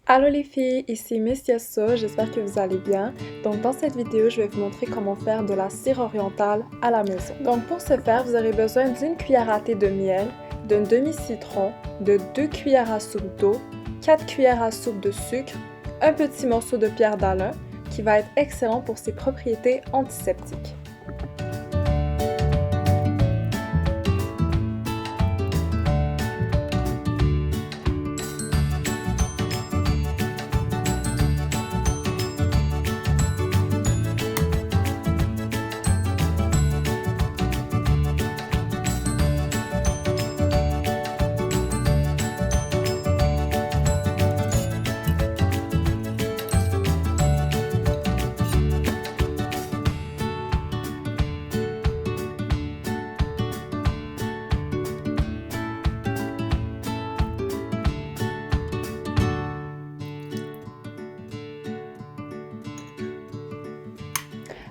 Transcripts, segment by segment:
Allô les filles, ici Miss Yasso, j'espère que vous allez bien. Donc dans cette vidéo, je vais vous montrer comment faire de la cire orientale à la maison. Donc pour ce faire, vous aurez besoin d'une cuillère à thé de miel, d'un demi-citron, de 2 cuillères à soupe d'eau, 4 cuillères à soupe de sucre, un petit morceau de pierre d'Alain qui va être excellent pour ses propriétés antiseptiques.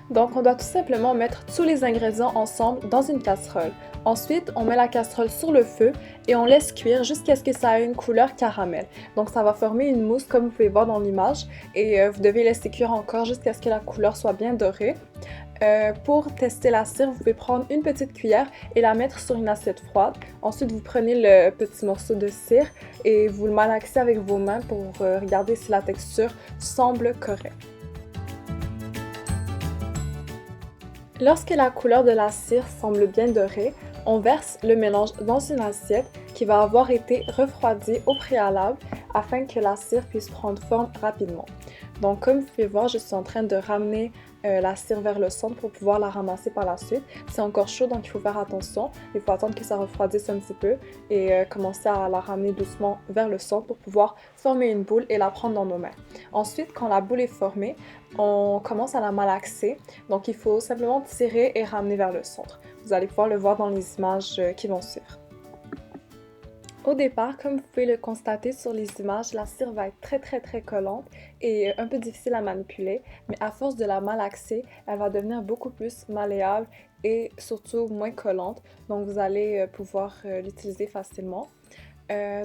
Donc on doit tout simplement mettre tous les ingrédients ensemble dans une casserole. Ensuite, on met la casserole sur le feu et on laisse cuire jusqu'à ce que ça ait une couleur caramel. Donc ça va former une mousse comme vous pouvez voir dans l'image et vous devez laisser cuire encore jusqu'à ce que la couleur soit bien dorée. Pour tester la cire, vous pouvez prendre une petite cuillère et la mettre sur une assiette froide. Ensuite, vous prenez le petit morceau de cire et vous le malaxez avec vos mains pour regarder si la texture semble correcte. Lorsque la couleur de la cire semble bien dorée, on verse le mélange dans une assiette qui va avoir été refroidie au préalable afin que la cire puisse prendre forme rapidement. Donc comme vous pouvez voir, je suis en train de ramener la cire vers le centre pour pouvoir la ramasser par la suite. C'est encore chaud donc il faut faire attention, il faut attendre que ça refroidisse un petit peu et commencer à la ramener doucement vers le centre pour pouvoir former une boule et la prendre dans nos mains. Ensuite, quand la boule est formée, on commence à la malaxer, donc il faut simplement tirer et ramener vers le centre. Vous allez pouvoir le voir dans les images qui vont suivre. Au départ, comme vous pouvez le constater sur les images, la cire va être très collante et un peu difficile à manipuler, mais à force de la malaxer, elle va devenir beaucoup plus malléable et surtout moins collante, donc vous allez pouvoir l'utiliser facilement.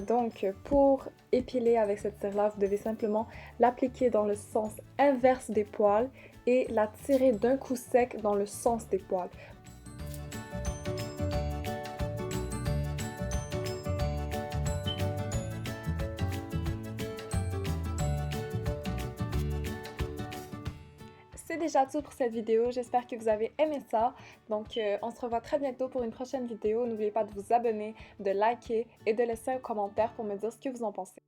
Donc pour épiler avec cette cire-là, vous devez simplement l'appliquer dans le sens inverse des poils et la tirer d'un coup sec dans le sens des poils. C'est déjà tout pour cette vidéo, j'espère que vous avez aimé ça. Donc on se revoit très bientôt pour une prochaine vidéo. N'oubliez pas de vous abonner, de liker et de laisser un commentaire pour me dire ce que vous en pensez.